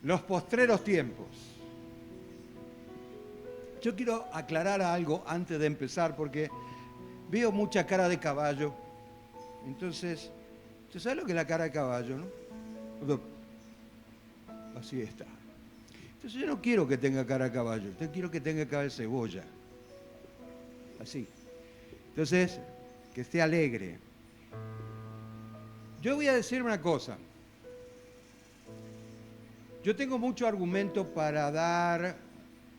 Los postreros tiempos. Yo quiero aclarar algo antes de empezar porque veo mucha cara de caballo. Entonces, ¿usted sabe lo que es la cara de caballo, no? Así está. Entonces yo no quiero que tenga cara de caballo, yo quiero que tenga cara de cebolla. Así. Entonces, que esté alegre. Yo voy a decir una cosa. Yo tengo mucho argumento para dar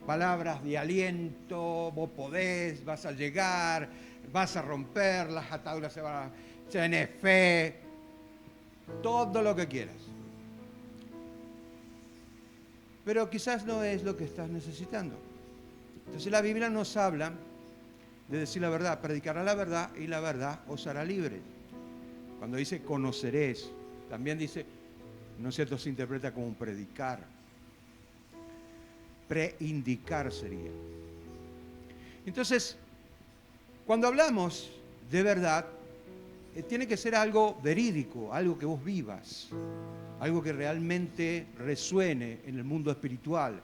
palabras de aliento, vos podés, vas a llegar, vas a romper, las ataduras se van a... tenés fe, todo lo que quieras. Pero quizás no es lo que estás necesitando. Entonces la Biblia nos habla de decir la verdad, predicará la verdad y la verdad os hará libres. Cuando dice conoceréis, también dice, ¿no es cierto?, se interpreta como un predicar. Preindicar sería. Entonces, cuando hablamos de verdad, tiene que ser algo verídico, algo que vos vivas, algo que realmente resuene en el mundo espiritual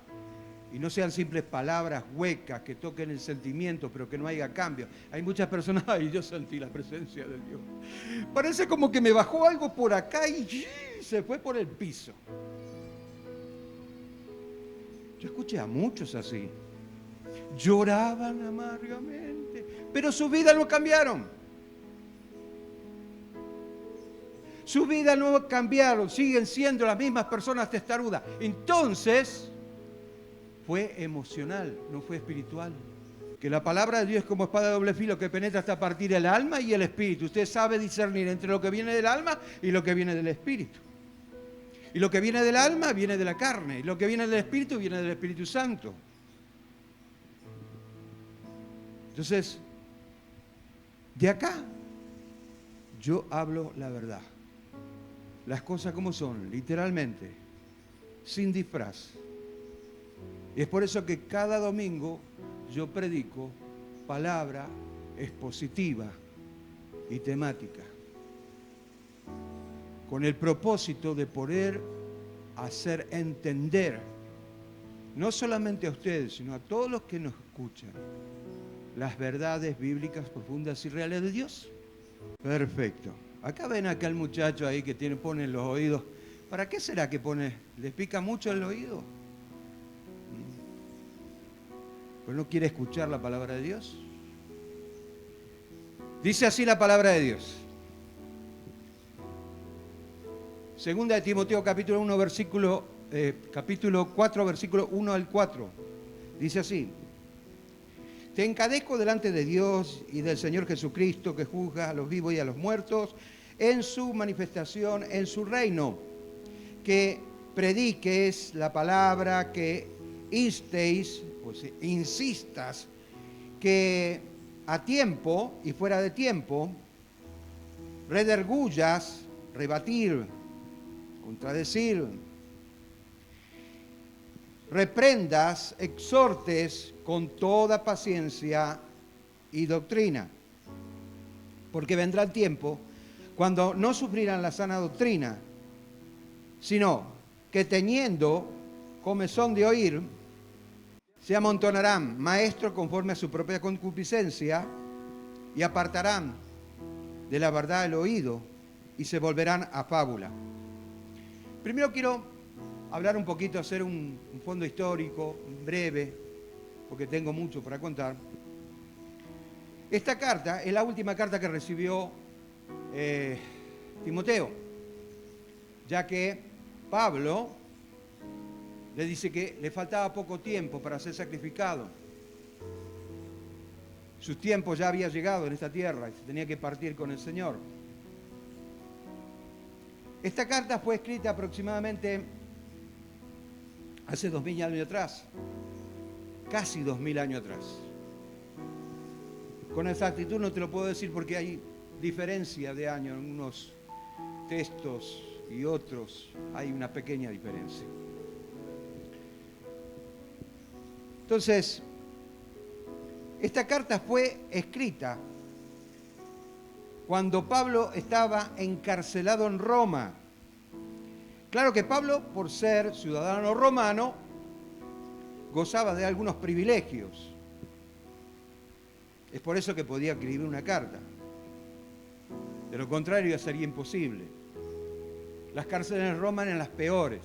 y no sean simples palabras huecas que toquen el sentimiento, pero que no haya cambio. Hay muchas personas, ay, yo sentí la presencia de Dios. Parece como que me bajó algo por acá y se fue por el piso. Yo escuché a muchos así. Lloraban amargamente, pero su vida no cambiaron. Su vida no cambiaron, siguen siendo las mismas personas testarudas. Entonces, fue emocional, no fue espiritual. Que la palabra de Dios es como espada de doble filo que penetra hasta partir el alma y el espíritu. Usted sabe discernir entre lo que viene del alma y lo que viene del espíritu. Y lo que viene del alma viene de la carne. Y lo que viene del espíritu viene del Espíritu Santo. Entonces, de acá, yo hablo la verdad. Las cosas como son, literalmente, sin disfraz. Y es por eso que cada domingo yo predico palabra expositiva y temática, con el propósito de poder hacer entender, no solamente a ustedes, sino a todos los que nos escuchan, las verdades bíblicas profundas y reales de Dios. Perfecto. Acá ven acá el muchacho ahí que pone en los oídos. ¿Para qué será que pone? ¿Les pica mucho el oído? ¿Pues no quiere escuchar la palabra de Dios? Dice así la palabra de Dios. Segunda de Timoteo capítulo 1, capítulo 4, versículo 1 al 4. Dice así. Te encadezco delante de Dios y del Señor Jesucristo, que juzga a los vivos y a los muertos, en su manifestación, en su reino, que prediques la palabra, que instéis, pues insistas, que a tiempo y fuera de tiempo, redargullas, rebatir, contradecir, reprendas, exhortes con toda paciencia y doctrina. Porque vendrá el tiempo cuando no sufrirán la sana doctrina, sino que teniendo comezón de oír, se amontonarán maestros conforme a su propia concupiscencia y apartarán de la verdad el oído y se volverán a fábula. Primero quiero hablar un poquito, hacer un fondo histórico, breve, porque tengo mucho para contar. Esta carta es la última carta que recibió Timoteo, ya que Pablo le dice que le faltaba poco tiempo para ser sacrificado. Su tiempo ya había llegado en esta tierra y se tenía que partir con el Señor. Esta carta fue escrita aproximadamente hace 2000 años atrás, casi 2000 años atrás. Con exactitud no te lo puedo decir porque hay diferencia de años en unos textos y otros, hay una pequeña diferencia. Entonces, esta carta fue escrita cuando Pablo estaba encarcelado en Roma Claro que Pablo, por ser ciudadano romano, gozaba de algunos privilegios. Es por eso que podía escribir una carta. De lo contrario, sería imposible. Las cárceles en Roma eran las peores.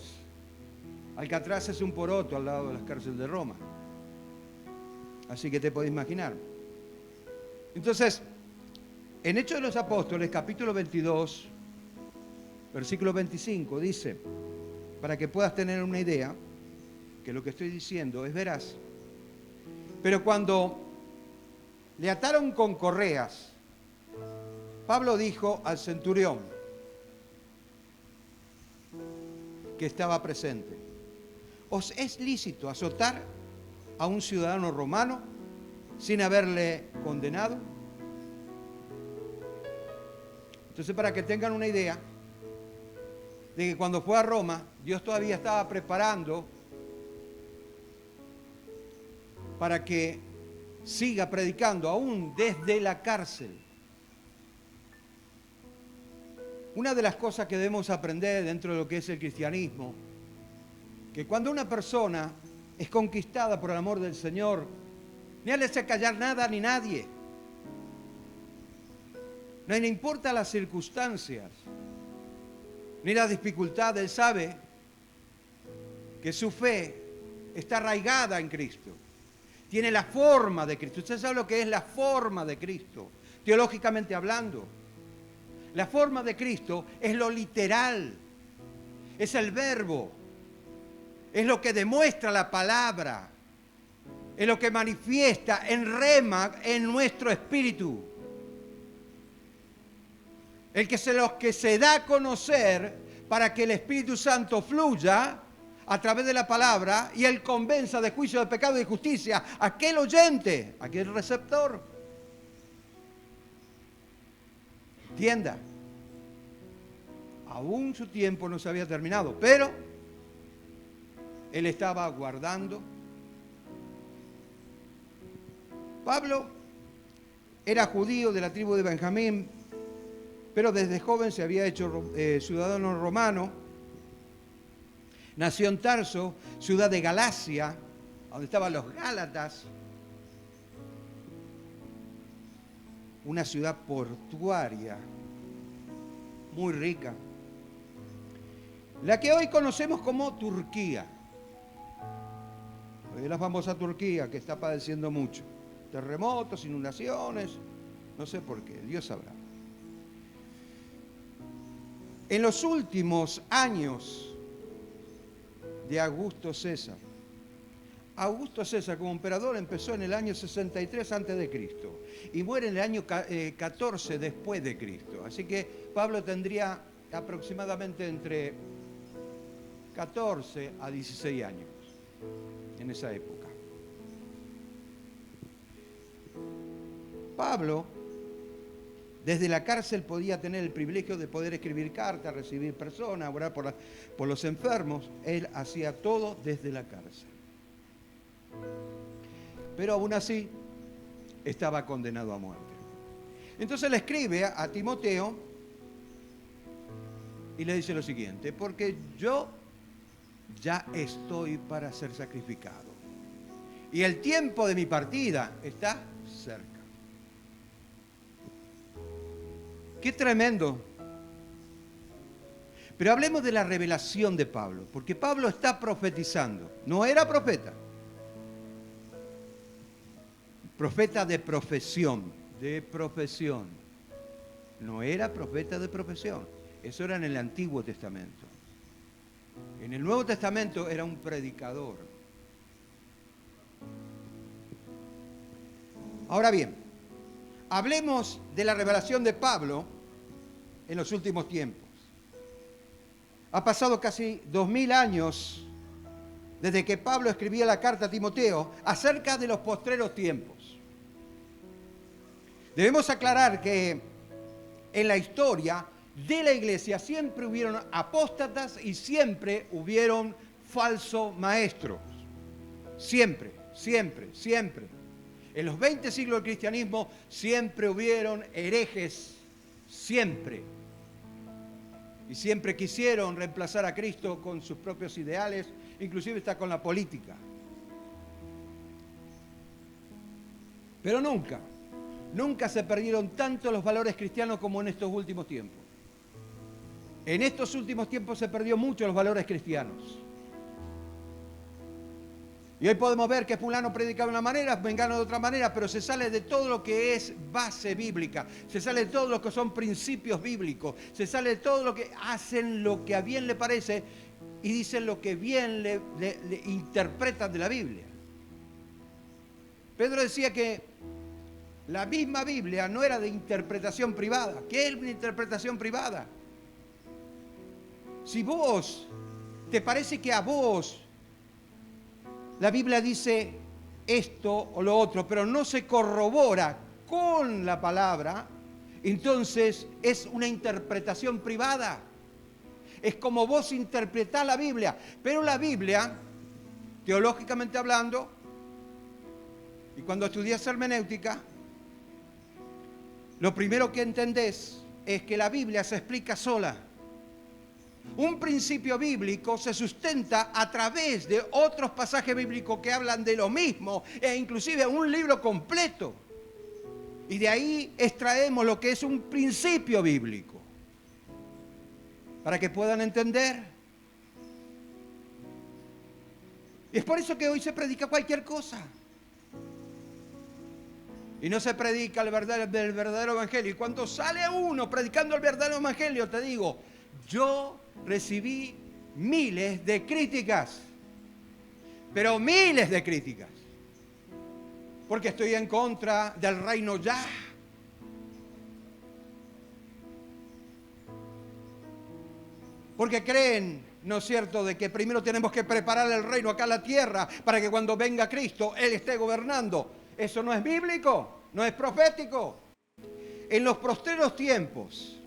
Alcatraz es un poroto al lado de las cárceles de Roma. Así que te podés imaginar. Entonces, en Hechos de los Apóstoles, capítulo 22, versículo 25, dice, para que puedas tener una idea, que lo que estoy diciendo es veraz. Pero cuando le ataron con correas, Pablo dijo al centurión que estaba presente: ¿os es lícito azotar a un ciudadano romano sin haberle condenado? Entonces, para que tengan una idea de que cuando fue a Roma, Dios todavía estaba preparando para que siga predicando aún desde la cárcel. Una de las cosas que debemos aprender dentro de lo que es el cristianismo, que cuando una persona es conquistada por el amor del Señor, ni le hace callar nada ni nadie. No le importa las circunstancias, ni las dificultades. Él sabe que su fe está arraigada en Cristo. Tiene la forma de Cristo. Usted sabe lo que es la forma de Cristo, teológicamente hablando. La forma de Cristo es lo literal, es el verbo, es lo que demuestra la palabra, es lo que manifiesta en rema en nuestro espíritu. Lo que se da a conocer para que el Espíritu Santo fluya a través de la palabra y Él convenza de juicio, de pecado y de justicia a aquel oyente, a aquel receptor. Entienda, aún su tiempo no se había terminado, pero Él estaba aguardando. Pablo era judío de la tribu de Benjamín, pero desde joven se había hecho ciudadano romano. Nació en Tarso, ciudad de Galacia, donde estaban los Gálatas, una ciudad portuaria muy rica, la que hoy conocemos como Turquía. Hoy es la famosa Turquía, que está padeciendo mucho terremotos, inundaciones, no sé por qué, Dios sabrá. En los últimos años de Augusto César como emperador empezó en el año 63 a.C. y muere en el año 14 después de Cristo. Así que Pablo tendría aproximadamente entre 14 a 16 años en esa época. Pablo, desde la cárcel, podía tener el privilegio de poder escribir cartas, recibir personas, orar por los enfermos. Él hacía todo desde la cárcel. Pero aún así estaba condenado a muerte. Entonces le escribe a Timoteo y le dice lo siguiente: porque yo ya estoy para ser sacrificado y el tiempo de mi partida está cerca. ¡Qué tremendo! Pero hablemos de la revelación de Pablo, porque Pablo está profetizando. No era profeta. Profeta de profesión, No era profeta de profesión. Eso era en el Antiguo Testamento. En el Nuevo Testamento era un predicador. Ahora bien, hablemos de la revelación de Pablo en los últimos tiempos. Ha pasado casi 2000 años desde que Pablo escribía la carta a Timoteo acerca de los postreros tiempos. Debemos aclarar que en la historia de la iglesia siempre hubieron apóstatas y siempre hubieron falsos maestros. Siempre. En los 20 siglos del cristianismo siempre hubieron herejes, siempre. Y siempre quisieron reemplazar a Cristo con sus propios ideales, inclusive está con la política. Pero nunca se perdieron tanto los valores cristianos como en estos últimos tiempos. En estos últimos tiempos se perdió mucho los valores cristianos. Y hoy podemos ver que fulano predica de una manera, mengano de otra manera, pero se sale de todo lo que es base bíblica, se sale de todo lo que son principios bíblicos, se sale de todo lo que hacen lo que a bien le parece y dicen lo que bien le interpretan de la Biblia. Pedro decía que la misma Biblia no era de interpretación privada. ¿Qué es una interpretación privada? Si vos, te parece que a vos la Biblia dice esto o lo otro, pero no se corrobora con la palabra, entonces es una interpretación privada. Es como vos interpretás la Biblia, pero la Biblia, teológicamente hablando, y cuando estudias hermenéutica, lo primero que entendés es que la Biblia se explica sola. Un principio bíblico se sustenta a través de otros pasajes bíblicos que hablan de lo mismo e inclusive un libro completo. Y de ahí extraemos lo que es un principio bíblico. Para que puedan entender. Y es por eso que hoy se predica cualquier cosa. Y no se predica el verdadero evangelio. Y cuando sale uno predicando el verdadero evangelio, te digo, yo recibí miles de críticas, pero miles de críticas, porque estoy en contra del reino ya. Porque creen, ¿no es cierto?, de que primero tenemos que preparar el reino acá en la tierra para que cuando venga Cristo, Él esté gobernando. Eso no es bíblico, no es profético. En los postreros tiempos,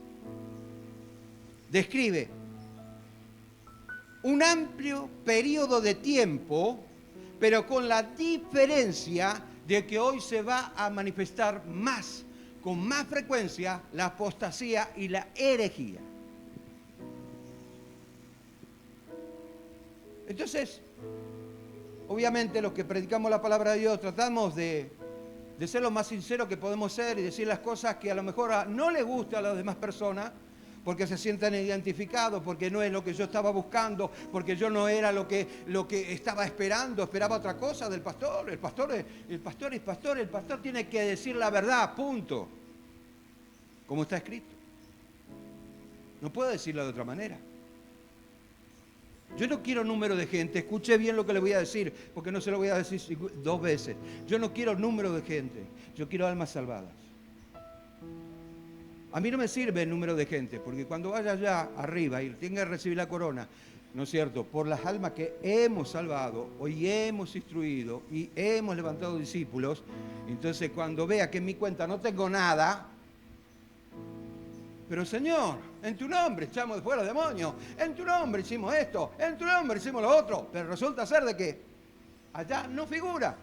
describe un amplio periodo de tiempo, pero con la diferencia de que hoy se va a manifestar más, con más frecuencia, la apostasía y la herejía. Entonces, obviamente los que predicamos la palabra de Dios tratamos de ser lo más sinceros que podemos ser y decir las cosas que a lo mejor no les gusta a las demás personas, porque se sientan identificados, porque no es lo que yo estaba buscando, porque yo no era lo que estaba esperaba otra cosa del pastor. El pastor tiene que decir la verdad, punto. Como está escrito. No puedo decirlo de otra manera. Yo no quiero número de gente, escuche bien lo que le voy a decir, porque no se lo voy a decir 2 veces. Yo no quiero número de gente, yo quiero almas salvadas. A mí no me sirve el número de gente, porque cuando vaya allá arriba y tenga que recibir la corona, ¿no es cierto?, por las almas que hemos salvado, hoy hemos instruido y hemos levantado discípulos, entonces cuando vea que en mi cuenta no tengo nada, pero Señor, en tu nombre echamos de fuera demonios, en tu nombre hicimos esto, en tu nombre hicimos lo otro, pero resulta ser de que allá no figura.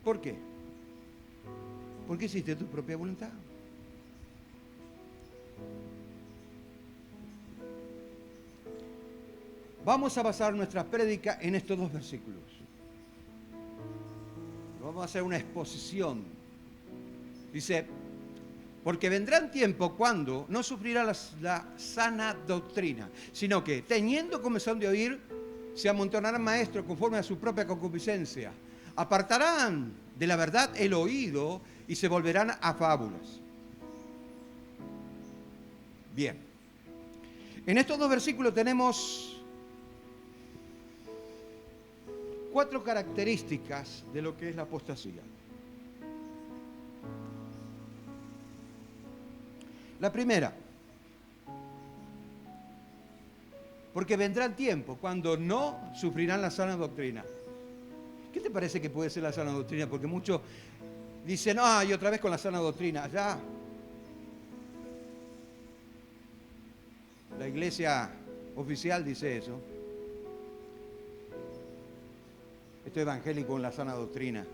¿Por qué? Porque hiciste tu propia voluntad. Vamos a basar nuestra prédica en estos 2 versículos. Vamos a hacer una exposición. Dice, porque vendrán tiempos cuando no sufrirá la sana doctrina, sino que, teniendo comezón de oír, se amontonarán maestros conforme a su propia concupiscencia. Apartarán de la verdad el oído y se volverán a fábulas. Bien. En estos 2 versículos tenemos 4 características de lo que es la apostasía. La primera, porque vendrán tiempos cuando no sufrirán la sana doctrina. ¿Qué te parece que puede ser la sana doctrina? Porque muchos dicen, y otra vez con la sana doctrina. Ya. La iglesia oficial dice eso. Esto es evangélico con la sana doctrina.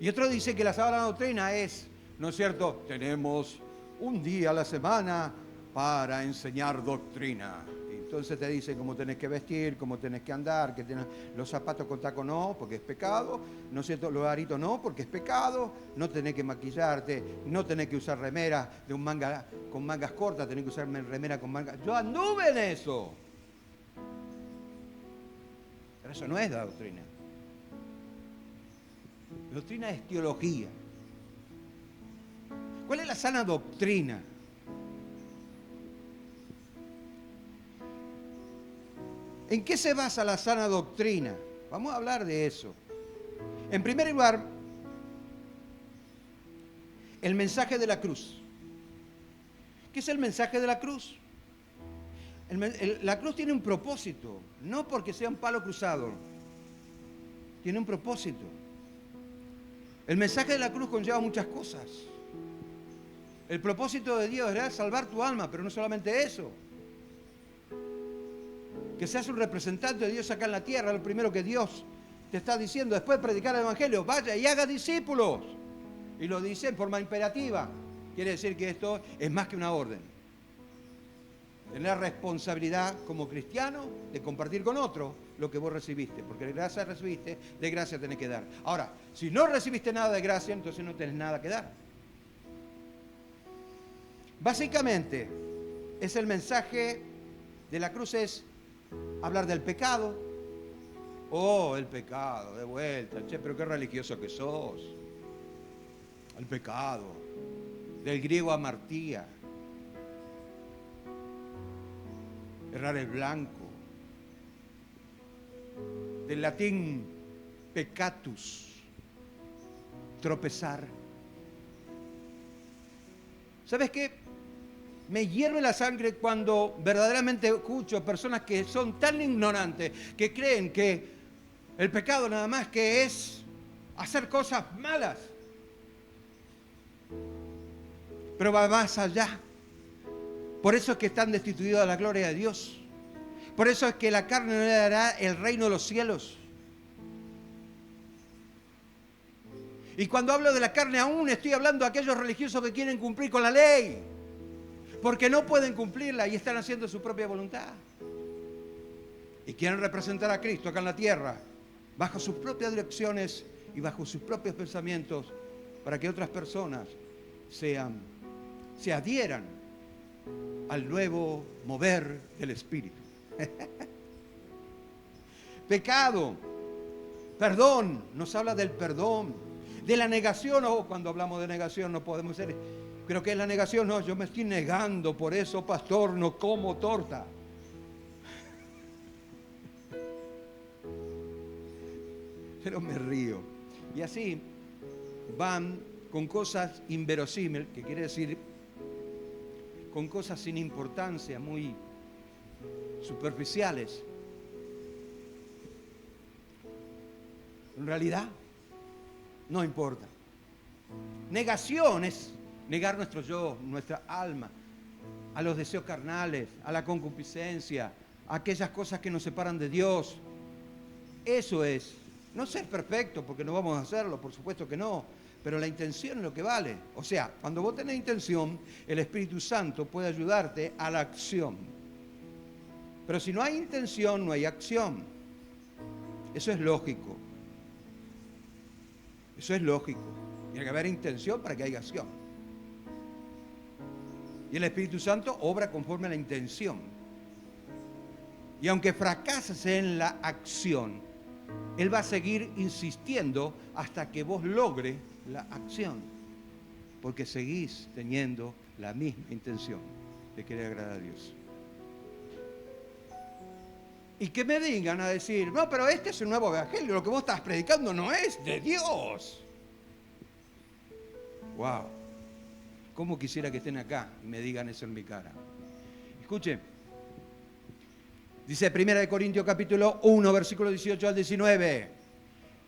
Y otro dice que la sana doctrina es, ¿no es cierto? Tenemos un día a la semana para enseñar doctrina. Entonces te dice cómo tenés que vestir, cómo tenés que andar, que tenés los zapatos con taco no, porque es pecado, ¿no es cierto? Los aritos no, porque es pecado, no tenés que maquillarte, no tenés que usar remera de un manga con mangas cortas, tenés que usar remera con mangas. Yo anduve en eso. Pero eso no es la doctrina. La doctrina es teología. ¿Cuál es la sana doctrina? ¿En qué se basa la sana doctrina? Vamos a hablar de eso. En primer lugar, el mensaje de la cruz. ¿Qué es el mensaje de la cruz? La cruz tiene un propósito, no porque sea un palo cruzado. Tiene un propósito. El mensaje de la cruz conlleva muchas cosas. El propósito de Dios era salvar tu alma, pero no solamente eso. Que seas un representante de Dios acá en la tierra, lo primero que Dios te está diciendo después de predicar el Evangelio, vaya y haga discípulos. Y lo dice en forma imperativa. Quiere decir que esto es más que una orden. Tener responsabilidad como cristiano de compartir con otro lo que vos recibiste, porque de gracia recibiste, de gracia tenés que dar. Ahora, si no recibiste nada de gracia, entonces no tenés nada que dar. Básicamente, es el mensaje de la cruz, es hablar del pecado. Oh, el pecado, de vuelta. Che, pero qué religioso que sos. El pecado. Del griego amartía. Errar el blanco. Del latín peccatus. Tropezar. ¿Sabes qué? Me hierve la sangre cuando verdaderamente escucho personas que son tan ignorantes que creen que el pecado nada más que es hacer cosas malas. Pero va más allá. Por eso es que están destituidos de la gloria de Dios. Por eso es que la carne no le dará el reino de los cielos. Y cuando hablo de la carne aún estoy hablando de aquellos religiosos que quieren cumplir con la ley. Porque no pueden cumplirla y están haciendo su propia voluntad. Y quieren representar a Cristo acá en la tierra, bajo sus propias direcciones y bajo sus propios pensamientos, para que otras personas se adhieran al nuevo mover del Espíritu. Pecado, perdón, nos habla del perdón, de la negación. Cuando hablamos de negación no podemos ser... Creo que es la negación, no, yo me estoy negando, por eso, pastor, no como torta. Pero me río. Y así van con cosas inverosímiles, que quiere decir con cosas sin importancia, muy superficiales. En realidad, no importa. Negación es negar nuestro yo, nuestra alma, a los deseos carnales, a la concupiscencia, a aquellas cosas que nos separan de Dios. Eso es. No ser perfecto, porque no vamos a hacerlo, por supuesto que no, pero la intención es lo que vale. O sea, cuando vos tenés intención, el Espíritu Santo puede ayudarte a la acción. Pero si no hay intención, no hay acción. Eso es lógico. Eso es lógico. Tiene que haber intención para que haya acción. Y el Espíritu Santo obra conforme a la intención. Y aunque fracases en la acción, Él va a seguir insistiendo hasta que vos logres la acción. Porque seguís teniendo la misma intención de querer agradar a Dios. Y que me vengan a decir, no, pero este es un nuevo evangelio, lo que vos estás predicando no es de Dios. Wow. ¿Cómo quisiera que estén acá y me digan eso en mi cara? Escuche. Dice 1 Corintios capítulo 1, versículo 18 al 19.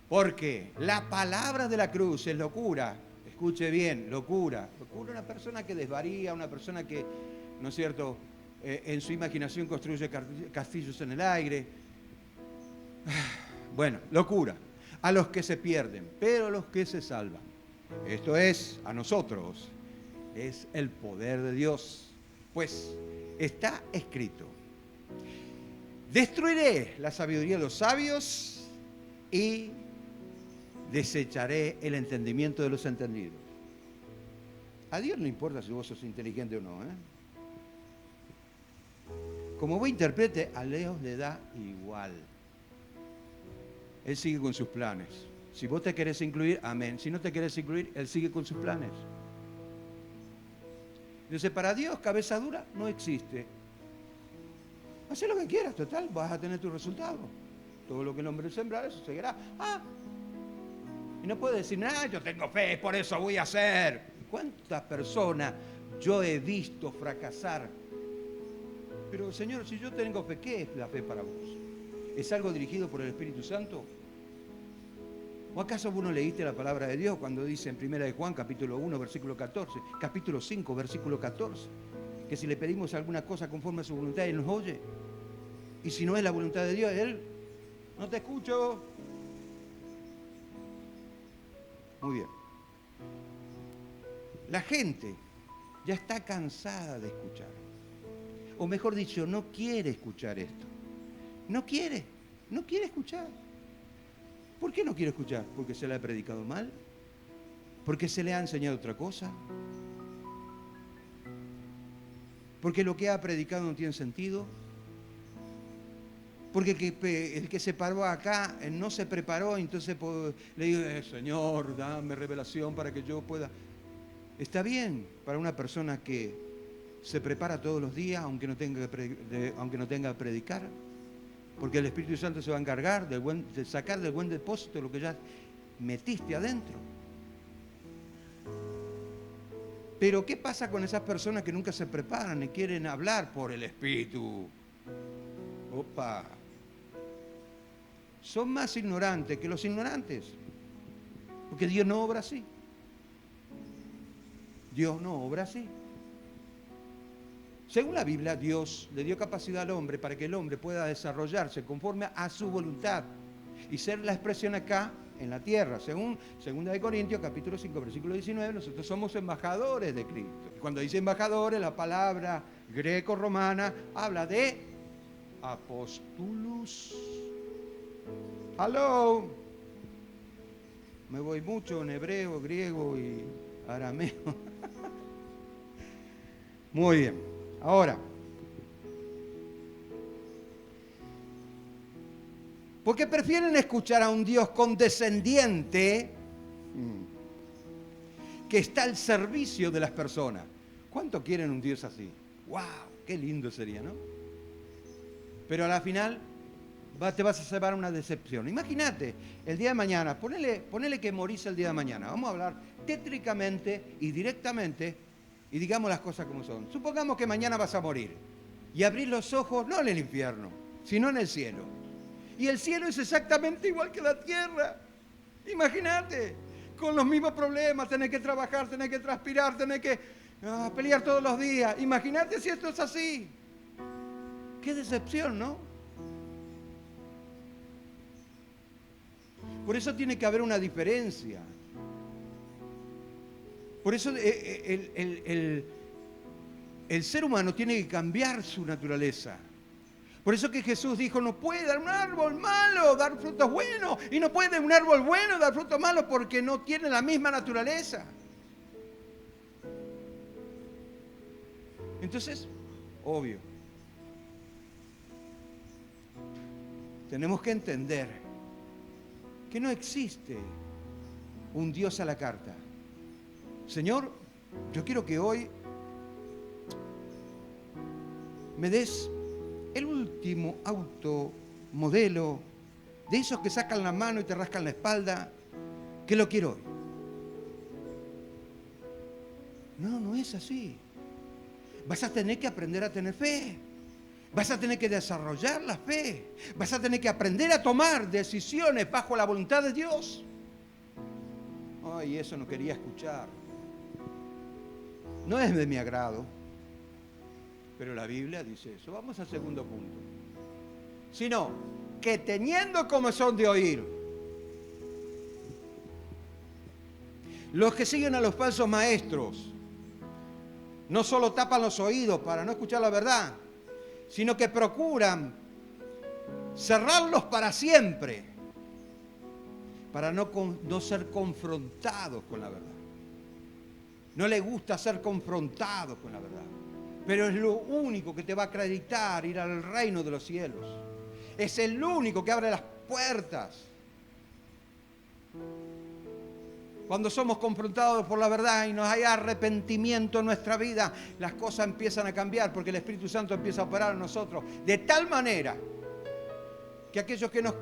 Porque la palabra de la cruz es locura. Escuche bien, locura. Locura es una persona que desvaría, una persona que, ¿no es cierto?, en su imaginación construye castillos en el aire. Bueno, locura. A los que se pierden, pero a los que se salvan. Esto es, a nosotros, es el poder de Dios. Pues está escrito: destruiré la sabiduría de los sabios y desecharé el entendimiento de los entendidos. A Dios no importa si vos sos inteligente o no, ¿eh? Como vos interprete, a Dios le da igual. Él sigue con sus planes. Si vos te querés incluir, amén. Si no te querés incluir, Él sigue con sus planes. Entonces, para Dios, cabeza dura no existe. Haz lo que quieras, total, vas a tener tu resultado. Todo lo que el hombre sembra, eso seguirá. Y no puedes decir, yo tengo fe, por eso voy a hacer. ¿Cuántas personas yo he visto fracasar? Pero, Señor, si yo tengo fe, ¿qué es la fe para vos? ¿Es algo dirigido por el Espíritu Santo? ¿O acaso vos no leíste la palabra de Dios cuando dice en 1 de Juan, capítulo 1, versículo 14, capítulo 5, versículo 14, que si le pedimos alguna cosa conforme a su voluntad, Él nos oye? Y si no es la voluntad de Dios, Él no te escucho. Muy bien. La gente ya está cansada de escuchar. O mejor dicho, no quiere escuchar esto. No quiere escuchar. ¿Por qué no quiere escuchar? ¿Porque se le ha predicado mal? ¿Porque se le ha enseñado otra cosa? ¿Porque lo que ha predicado no tiene sentido? Porque el que se paró acá no se preparó, entonces le digo, Señor, dame revelación para que yo pueda. Está bien para una persona que se prepara todos los días, aunque no tenga que predicar, porque el Espíritu Santo se va a encargar de sacar del buen depósito lo que ya metiste adentro. Pero ¿qué pasa con esas personas que nunca se preparan y quieren hablar por el Espíritu? Opa. Son más ignorantes que los ignorantes. Porque Dios no obra así. Dios no obra así. Según la Biblia, Dios le dio capacidad al hombre para que el hombre pueda desarrollarse conforme a su voluntad y ser la expresión acá en la tierra. Según 2 Corintios, capítulo 5, versículo 19, nosotros somos embajadores de Cristo. Cuando dice embajadores, la palabra greco-romana habla de apostulus. Hello. Me voy mucho en hebreo, griego y arameo. Muy bien. Ahora, porque prefieren escuchar a un Dios condescendiente que está al servicio de las personas. ¿Cuánto quieren un Dios así? ¡Wow! ¡Qué lindo sería!, ¿no? Pero a la final te vas a llevar una decepción. Imagínate, el día de mañana, ponele que morís el día de mañana. Vamos a hablar tétricamente y directamente y digamos las cosas como son. Supongamos que mañana vas a morir y abrís los ojos no en el infierno, sino en el cielo. Y el cielo es exactamente igual que la tierra. Imagínate, con los mismos problemas, tenés que trabajar, tenés que transpirar, tenés que pelear todos los días. Imagínate si esto es así. Qué decepción, ¿no? Por eso tiene que haber una diferencia. Por eso el ser humano tiene que cambiar su naturaleza. Por eso que Jesús dijo, no puede dar un árbol malo dar frutos buenos, y no puede un árbol bueno dar frutos malos porque no tiene la misma naturaleza. Entonces, obvio, tenemos que entender que no existe un Dios a la carta. Señor, yo quiero que hoy me des el último auto modelo de esos que sacan la mano y te rascan la espalda, que lo quiero hoy. No, no es así. Vas a tener que aprender a tener fe. Vas a tener que desarrollar la fe. Vas a tener que aprender a tomar decisiones bajo la voluntad de Dios. Ay, eso no quería escuchar. No es de mi agrado, pero la Biblia dice eso. Vamos al segundo punto. Sino que teniendo comezón de oír, los que siguen a los falsos maestros no solo tapan los oídos para no escuchar la verdad, sino que procuran cerrarlos para siempre, para no ser confrontados con la verdad. No les gusta ser confrontados con la verdad, pero es lo único que te va a acreditar ir al reino de los cielos. Es el único que abre las puertas. Cuando somos confrontados por la verdad y nos hay arrepentimiento en nuestra vida, las cosas empiezan a cambiar porque el Espíritu Santo empieza a operar en nosotros de tal manera que aquellos que nos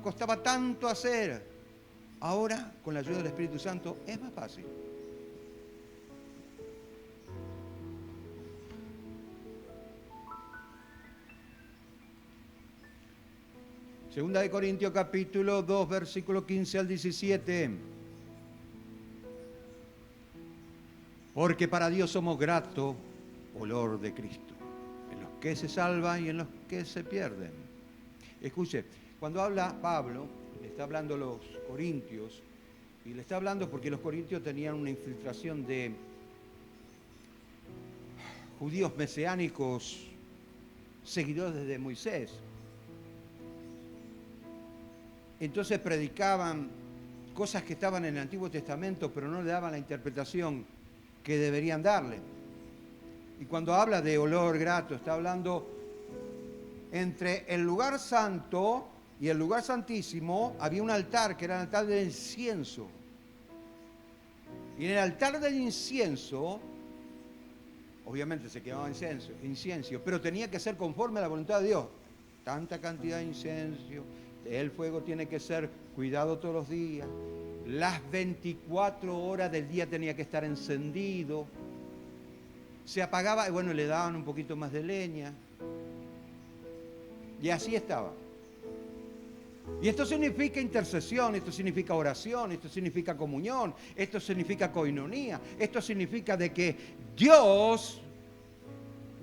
costaba tanto hacer, ahora con la ayuda del Espíritu Santo es más fácil. Segunda de Corintios capítulo 2, versículo 15 al 17. Porque para Dios somos grato olor de Cristo, en los que se salvan y en los que se pierden. Escuche, cuando habla Pablo, le está hablando a los corintios, y le está hablando porque los corintios tenían una infiltración de judíos mesiánicos, seguidores de Moisés. Entonces predicaban cosas que estaban en el Antiguo Testamento, pero no le daban la interpretación que deberían darle. Y cuando habla de olor grato, está hablando entre el lugar santo y el lugar santísimo, había un altar que era el altar del incienso. Y en el altar del incienso, obviamente se quemaba incienso, pero tenía que ser conforme a la voluntad de Dios. Tanta cantidad de incienso, el fuego tiene que ser cuidado todos los días. Las 24 horas del día tenía que estar encendido. Se apagaba y bueno, le daban un poquito más de leña. Y así estaba. Y esto significa intercesión, esto significa oración, esto significa comunión, esto significa coinonía, esto significa de que Dios,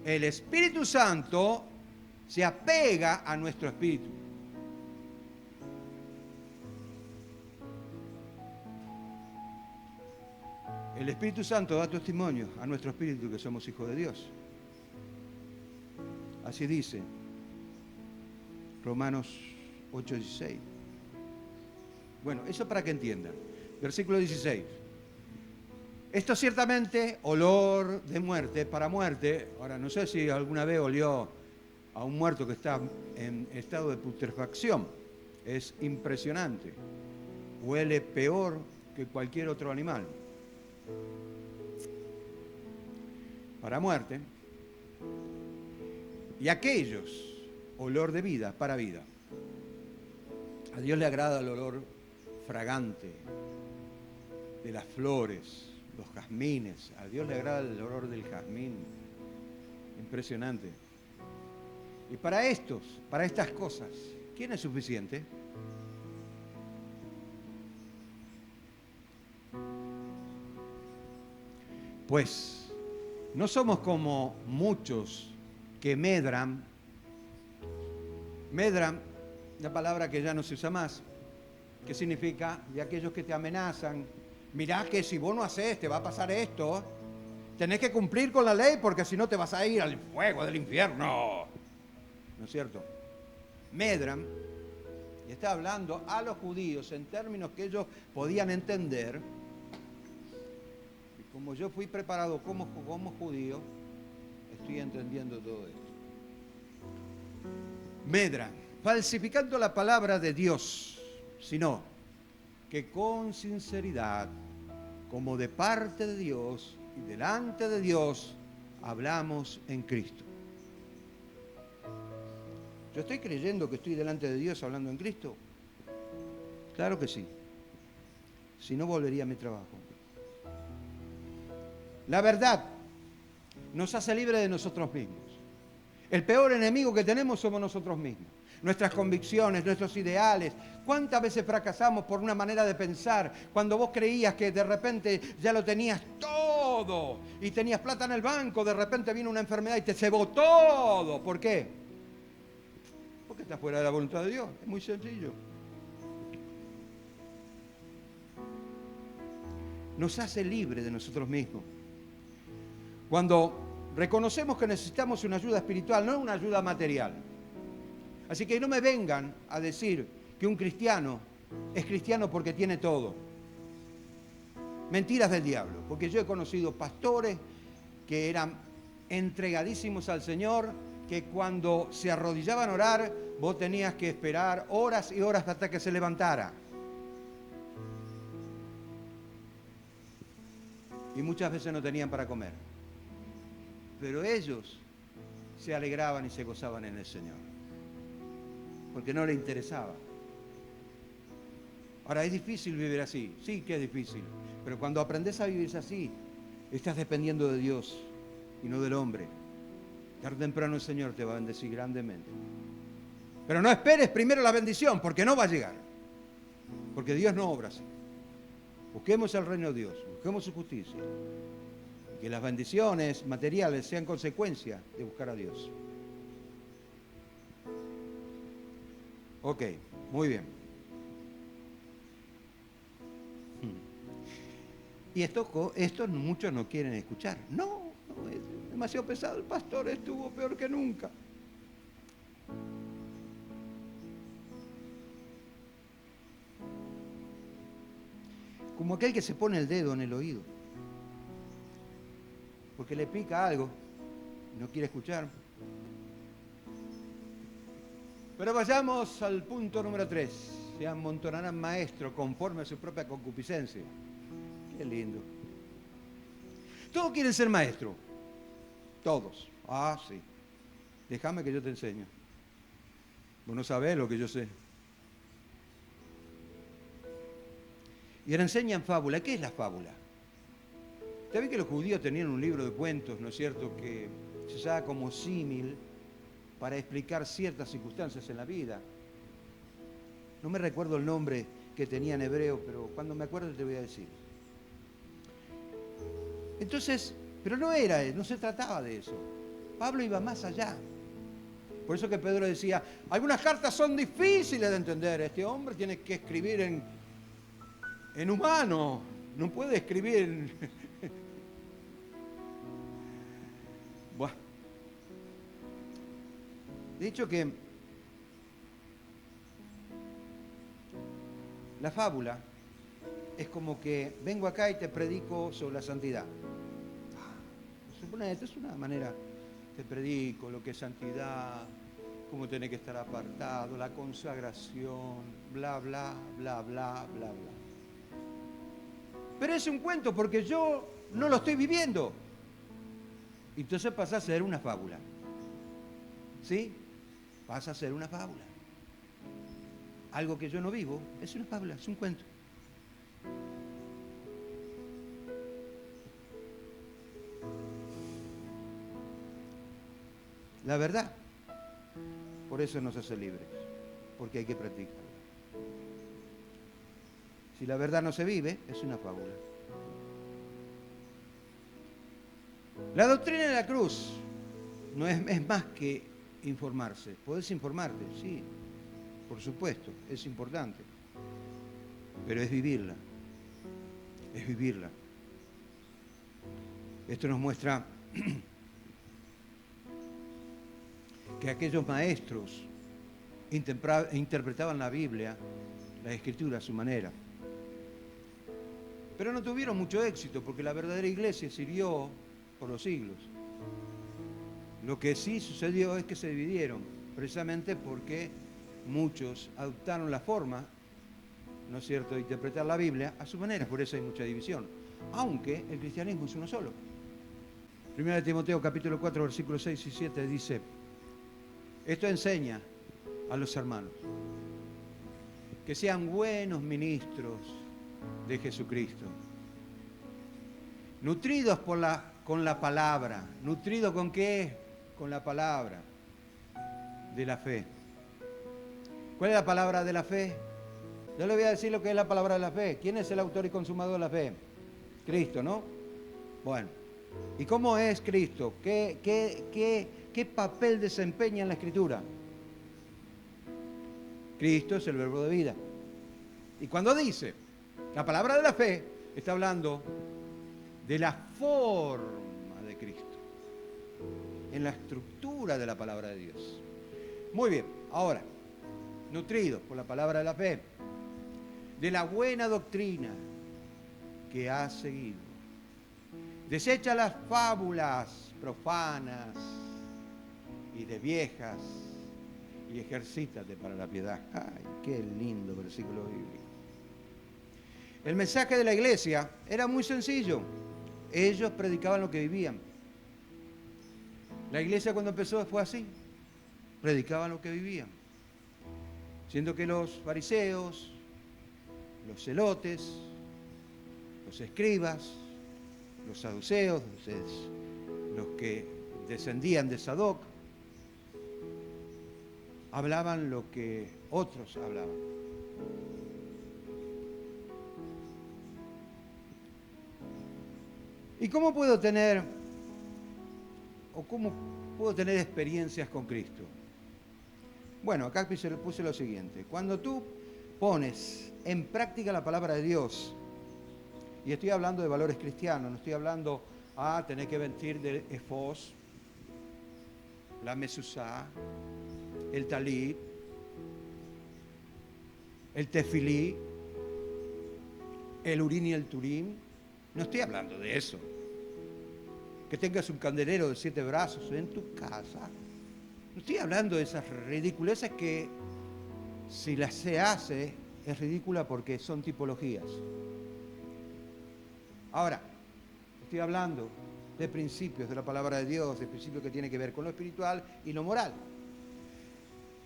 el Espíritu Santo, se apega a nuestro espíritu. El Espíritu Santo da testimonio a nuestro espíritu que somos hijos de Dios. Así dice Romanos 8:16. Bueno, eso para que entiendan. Versículo 16. Esto ciertamente olor de muerte para muerte. Ahora, no sé si alguna vez olió a un muerto que está en estado de putrefacción. Es impresionante. Huele peor que cualquier otro animal. Para muerte. Y aquellos, olor de vida para vida. A Dios le agrada el olor fragante de las flores, los jazmines. A Dios le agrada el olor del jazmín. Impresionante. Y para estas cosas, ¿quién es suficiente? Pues no somos como muchos que medran. Medran, una palabra que ya no se usa más, que significa de aquellos que te amenazan. Mirá que si vos no haces, te va a pasar esto. Tenés que cumplir con la ley porque si no te vas a ir al fuego del infierno. ¿No es cierto? Medran, y está hablando a los judíos en términos que ellos podían entender. Y como yo fui preparado como judío, estoy entendiendo todo esto. Medran, falsificando la palabra de Dios, sino que con sinceridad, como de parte de Dios y delante de Dios, hablamos en Cristo. ¿Yo estoy creyendo que estoy delante de Dios hablando en Cristo? Claro que sí. Si no, volvería a mi trabajo. La verdad nos hace libres de nosotros mismos. El peor enemigo que tenemos somos nosotros mismos. Nuestras convicciones, nuestros ideales. ¿Cuántas veces fracasamos por una manera de pensar? Cuando vos creías que de repente ya lo tenías todo y tenías plata en el banco, de repente vino una enfermedad y te cebó todo. ¿Por qué? Porque está fuera de la voluntad de Dios. Es muy sencillo. Nos hace libre de nosotros mismos. Cuando reconocemos que necesitamos una ayuda espiritual, no una ayuda material. Así que no me vengan a decir que un cristiano es cristiano porque tiene todo. Mentiras del diablo, porque yo he conocido pastores que eran entregadísimos al Señor, que cuando se arrodillaban a orar, vos tenías que esperar horas y horas hasta que se levantara. Y muchas veces no tenían para comer. Pero ellos se alegraban y se gozaban en el Señor, porque no les interesaba. Ahora, ¿es difícil vivir así? Sí que es difícil, pero cuando aprendes a vivir así, estás dependiendo de Dios y no del hombre. Tarde o temprano el Señor te va a bendecir grandemente. Pero no esperes primero la bendición, porque no va a llegar. Porque Dios no obra así. Busquemos el reino de Dios, busquemos su justicia. Que las bendiciones materiales sean consecuencia de buscar a Dios. Ok, muy bien. Y esto muchos no quieren escuchar. No, es demasiado pesado. El pastor estuvo peor que nunca. Como aquel que se pone el dedo en el oído, porque le pica algo y no quiere escuchar. Pero vayamos al punto número 3. Se amontonarán maestros conforme a su propia concupiscencia. Qué lindo. Todos quieren ser maestros. Todos. Ah, sí. Déjame que yo te enseño. Vos no sabés lo que yo sé. Y ahora enseñan fábula. ¿Qué es la fábula? ¿Saben que los judíos tenían un libro de cuentos, ¿no es cierto?, que se usaba como símil para explicar ciertas circunstancias en la vida? No me recuerdo el nombre que tenía en hebreo, pero cuando me acuerdo te voy a decir. Entonces, pero no se trataba de eso. Pablo iba más allá. Por eso que Pedro decía, algunas cartas son difíciles de entender. Este hombre tiene que escribir en humano, no puede escribir en... Bueno, de hecho que la fábula es como que vengo acá y te predico sobre la santidad. Suponete, es una manera, te predico lo que es santidad, cómo tiene que estar apartado, la consagración, bla, bla, bla, bla, bla, bla. Pero es un cuento porque yo no lo estoy viviendo. Entonces pasa a ser una fábula. ¿Sí? Pasa a ser una fábula. Algo que yo no vivo es una fábula, es un cuento. La verdad, por eso nos hace libres, porque hay que practicarla. Si la verdad no se vive, es una fábula. La doctrina de la cruz no es más que informarse. ¿Podés informarte? Sí, por supuesto, es importante. Pero es vivirla. Es vivirla. Esto nos muestra que aquellos maestros interpretaban la Biblia, la Escritura a su manera. Pero no tuvieron mucho éxito porque la verdadera iglesia sirvió por los siglos. Lo que sí sucedió es que se dividieron, precisamente porque muchos adoptaron la forma, ¿no es cierto?, de interpretar la Biblia a su manera, por eso hay mucha división, aunque el cristianismo es uno solo. 1 Timoteo capítulo 4, versículos 6 y 7 dice, esto enseña a los hermanos que sean buenos ministros de Jesucristo, nutridos con la palabra. ¿Nutridos con qué? Con la palabra de la fe. ¿Cuál es la palabra de la fe? Yo le voy a decir lo que es la palabra de la fe. ¿Quién es el autor y consumador de la fe? Cristo, ¿no? Bueno, ¿y cómo es Cristo? ¿Qué papel desempeña en la Escritura? Cristo es el verbo de vida. Y cuando dice la palabra de la fe, está hablando de la forma de Cristo. en la estructura de la palabra de Dios. Muy bien, ahora, nutridos por la palabra de la fe, de la buena doctrina que has seguido, desecha las fábulas profanas y de viejas y ejercítate para la piedad. Ay, qué lindo versículo bíblico. El mensaje de la iglesia era muy sencillo. Ellos predicaban lo que vivían. La iglesia cuando empezó fue así. Predicaban lo que vivían. Siendo que los fariseos, los celotes, los escribas, los saduceos, los que descendían de Sadoc, hablaban lo que otros hablaban. ¿Y cómo puedo tener experiencias con Cristo? Bueno, acá puse lo siguiente. Cuando tú pones en práctica la palabra de Dios, y estoy hablando de valores cristianos, no estoy hablando tener que vestir de efos, la mesuzá, el talit, el tefilí, el urín y el turín. No estoy hablando de eso. Que tengas un candelero de 7 brazos en tu casa. No estoy hablando de esas ridiculeces que si las se hace es ridícula porque son tipologías. Ahora, estoy hablando de principios de la palabra de Dios, de principios que tienen que ver con lo espiritual y lo moral.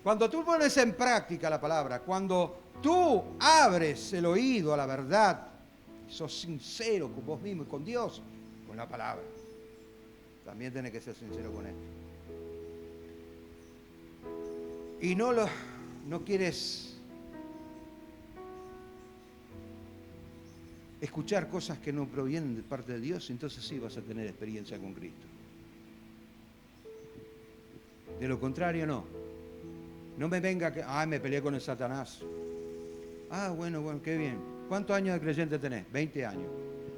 Cuando tú pones en práctica la palabra, cuando tú abres el oído a la verdad, sos sincero con vos mismo y con Dios, con la palabra, también tenés que ser sincero con Él. Y no quieres escuchar cosas que no provienen de parte de Dios, entonces sí vas a tener experiencia con Cristo. De lo contrario, no. No me venga que, me peleé con el Satanás. Bueno, qué bien. ¿Cuántos años de creyente tenés? 20 años.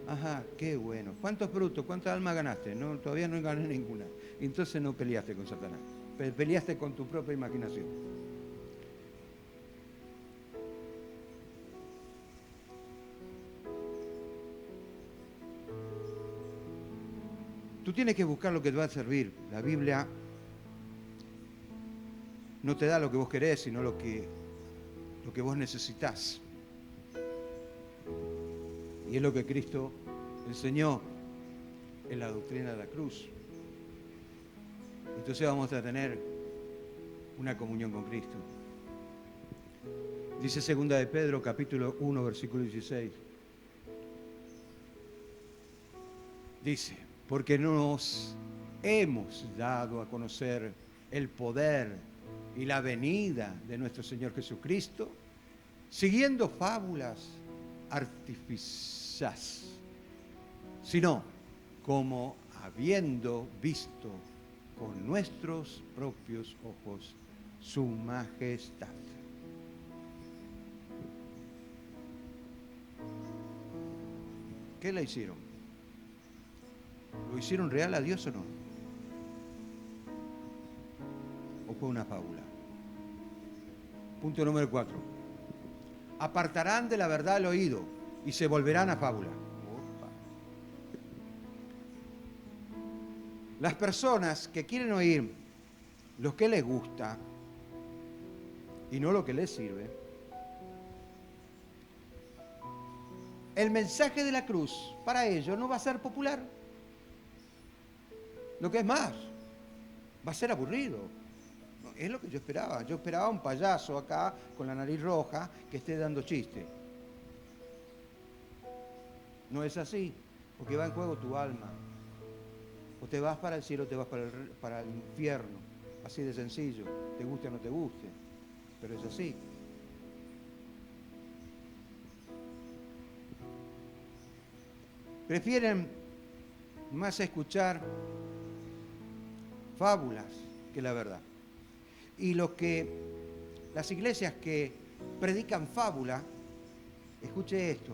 Ajá, qué bueno. ¿Cuántos frutos? ¿Cuántas almas ganaste? No, todavía no gané ninguna. Entonces no peleaste con Satanás. Peleaste con tu propia imaginación. Tú tienes que buscar lo que te va a servir. La Biblia no te da lo que vos querés, sino lo que vos necesitás. Y es lo que Cristo enseñó en la doctrina de la cruz. Entonces vamos a tener una comunión con Cristo. Dice 2 de Pedro, capítulo 1, versículo 16. Dice, porque nos hemos dado a conocer el poder y la venida de nuestro Señor Jesucristo, siguiendo fábulas artificiales, sino como habiendo visto con nuestros propios ojos su majestad. ¿Qué le hicieron? ¿Lo hicieron real a Dios o no? ¿O fue una fábula? Punto número 4. Apartarán de la verdad el oído y se volverán a fábula. Opa. Las personas que quieren oír lo que les gusta y no lo que les sirve, el mensaje de la cruz para ellos no va a ser popular. Lo que es más, va a ser aburrido. Es lo que yo esperaba. Yo esperaba un payaso acá con la nariz roja que esté dando chiste. No es así, porque va en juego tu alma. O te vas para el cielo o te vas para el infierno. Así de sencillo, te guste o no te guste. Pero es así. Prefieren más escuchar fábulas que la verdad. Y las iglesias que predican fábula, escuche esto,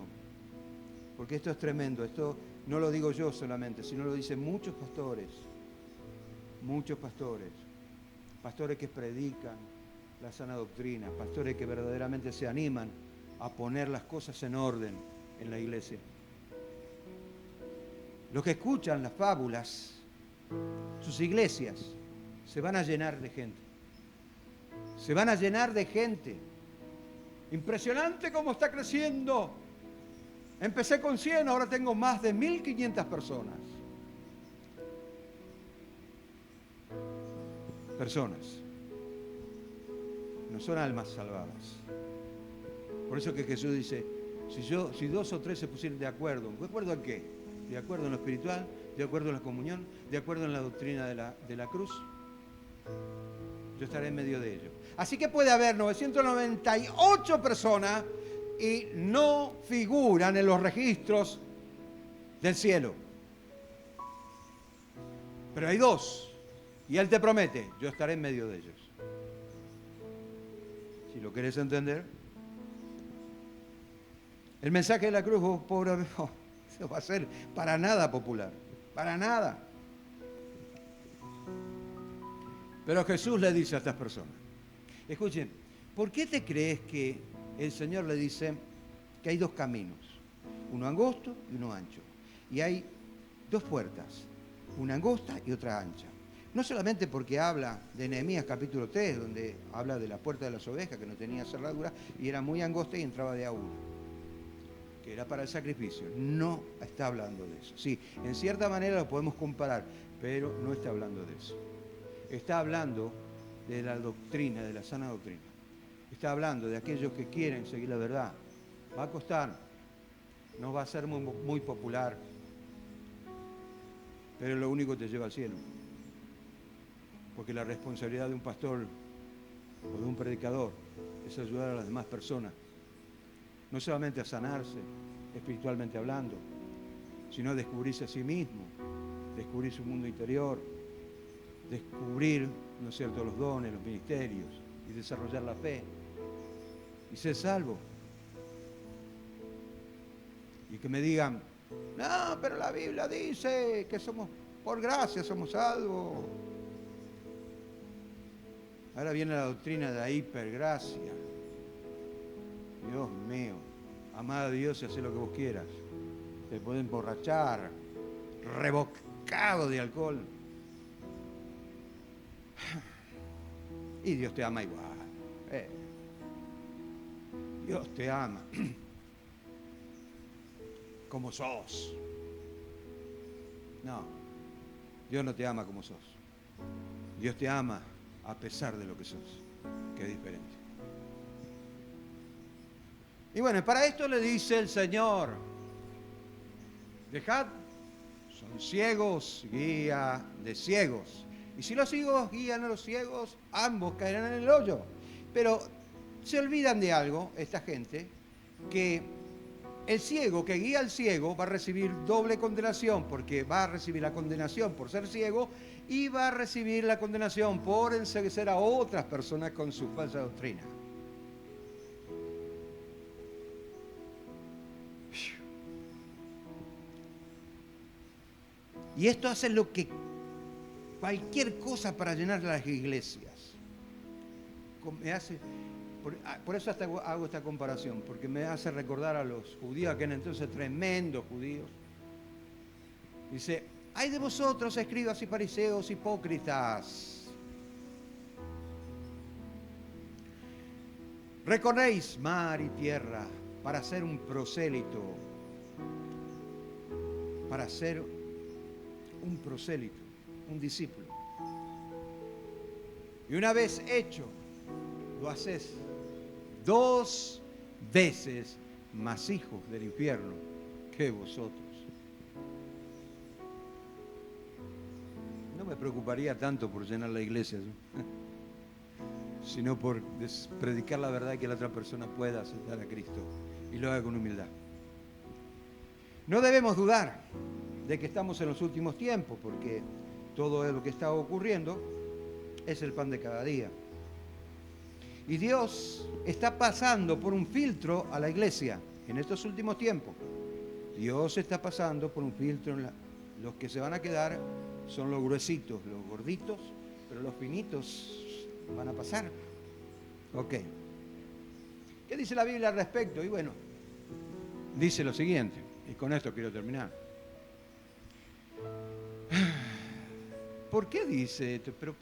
porque esto es tremendo, esto no lo digo yo solamente, sino lo dicen muchos pastores, muchos pastores, pastores que predican la sana doctrina, pastores que verdaderamente se animan a poner las cosas en orden en la iglesia. Los que escuchan las fábulas, sus iglesias se van a llenar de gente. Se van a llenar de gente. Impresionante cómo está creciendo. Empecé con 100, ahora tengo más de 1.500 personas. Personas. No son almas salvadas. Por eso que Jesús dice, si 2 o 3 se pusieran de acuerdo a qué? ¿De acuerdo en lo espiritual? ¿De acuerdo en la comunión? ¿De acuerdo en la doctrina de la cruz? Yo estaré en medio de ellos. Así que puede haber 998 personas y no figuran en los registros del cielo. Pero hay 2 y Él te promete, yo estaré en medio de ellos. Si lo querés entender, el mensaje de la cruz, oh, pobre, oh, eso va a ser para nada popular, para nada. Pero Jesús le dice a estas personas, escuchen, ¿por qué te crees que el Señor le dice que hay 2 caminos? Uno angosto y uno ancho. Y hay 2 puertas, una angosta y otra ancha. No solamente porque habla de Nehemías capítulo 3, donde habla de la puerta de las ovejas, que no tenía cerradura, y era muy angosta y entraba de a uno, que era para el sacrificio. No está hablando de eso. Sí, en cierta manera lo podemos comparar, pero no está hablando de eso. Está hablando de la doctrina, de la sana doctrina. Está hablando de aquellos que quieren seguir la verdad. Va a costar, no va a ser muy popular, pero es lo único que te lleva al cielo. Porque la responsabilidad de un pastor o de un predicador es ayudar a las demás personas, no solamente a sanarse, espiritualmente hablando, sino a descubrirse a sí mismo, descubrir su mundo interior, descubrir, ¿no es cierto?, los dones, los ministerios, y desarrollar la fe, y ser salvo. Y que me digan, no, pero la Biblia dice que somos, por gracia somos salvos. Ahora viene la doctrina de la hipergracia. Dios mío, amar a Dios y hacer lo que vos quieras. Te pueden emborrachar, rebocado de alcohol. Y Dios te ama igual. Dios te ama como sos. No, Dios no te ama como sos. Dios te ama a pesar de lo que sos, que es diferente. Y bueno, para esto le dice el Señor, dejad, son ciegos, guía de ciegos. Y si los ciegos guían a los ciegos, ambos caerán en el hoyo. Pero se olvidan de algo, esta gente, que el ciego que guía al ciego va a recibir doble condenación, porque va a recibir la condenación por ser ciego y va a recibir la condenación por enseguecer a otras personas con su falsa doctrina. Y esto hace lo que cualquier cosa para llenar las iglesias. Por eso hasta hago esta comparación, porque me hace recordar a los judíos, que eran entonces tremendos judíos. Dice, ¡ay de vosotros, escribas y fariseos hipócritas! Recorréis mar y tierra para ser un prosélito, para ser un prosélito, un discípulo. Y una vez hecho, lo haces 2 veces más hijos del infierno que vosotros. No me preocuparía tanto por llenar la iglesia, sino por predicar la verdad y que la otra persona pueda aceptar a Cristo y lo haga con humildad. No debemos dudar de que estamos en los últimos tiempos, porque todo lo que está ocurriendo es el pan de cada día. Y Dios está pasando por un filtro a la iglesia en estos últimos tiempos. Dios está pasando por un filtro en los que se van a quedar son los gruesitos, los gorditos, pero los finitos van a pasar. Ok. ¿Qué dice la Biblia al respecto? Y bueno, dice lo siguiente, y con esto quiero terminar. ¿Por qué dice esto? Pero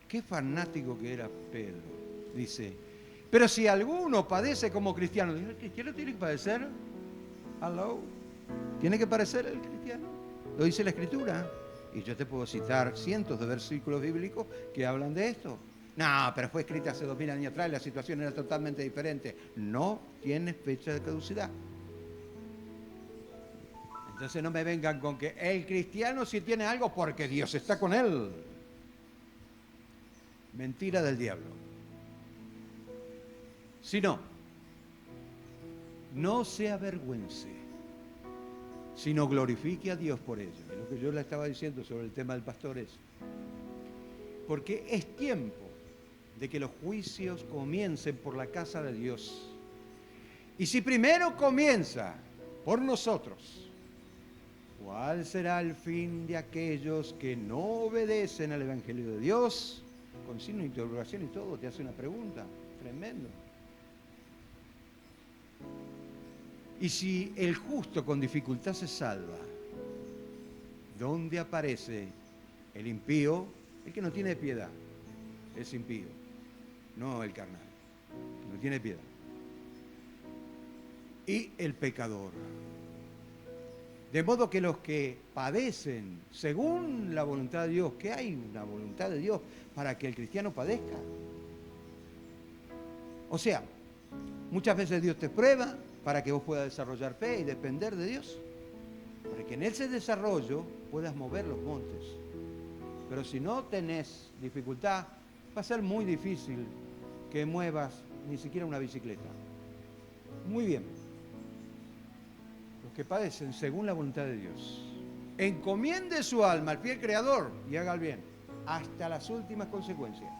qué fanático que era Pedro. Dice, pero si alguno padece como cristiano, ¿el cristiano tiene que padecer? ¿Hello? ¿Tiene que padecer el cristiano? Lo dice la Escritura. Y yo te puedo citar cientos de versículos bíblicos que hablan de esto. No, pero fue escrita hace 2000 años atrás y la situación era totalmente diferente. No tiene fecha de caducidad. Entonces no me vengan con que el cristiano sí tiene algo porque Dios está con él. Mentira del diablo. Si no, no se avergüence, sino glorifique a Dios por ello. Es lo que yo le estaba diciendo sobre el tema del pastor es. Porque es tiempo de que los juicios comiencen por la casa de Dios. Y si primero comienza por nosotros, ¿cuál será el fin de aquellos que no obedecen al Evangelio de Dios? Con signo de interrogación y todo, te hace una pregunta. Tremendo. Y si el justo con dificultad se salva, ¿dónde aparece el impío? El que no tiene piedad es impío, no el carnal, no tiene piedad. Y el pecador. De modo que los que padecen según la voluntad de Dios, que hay una voluntad de Dios para que el cristiano padezca. O sea, muchas veces Dios te prueba para que vos puedas desarrollar fe y depender de Dios. Para que en ese desarrollo puedas mover los montes. Pero si no tenés dificultad, va a ser muy difícil que muevas ni siquiera una bicicleta. Muy bien. Los que padecen según la voluntad de Dios, encomiende su alma al fiel Creador y haga el bien hasta las últimas consecuencias.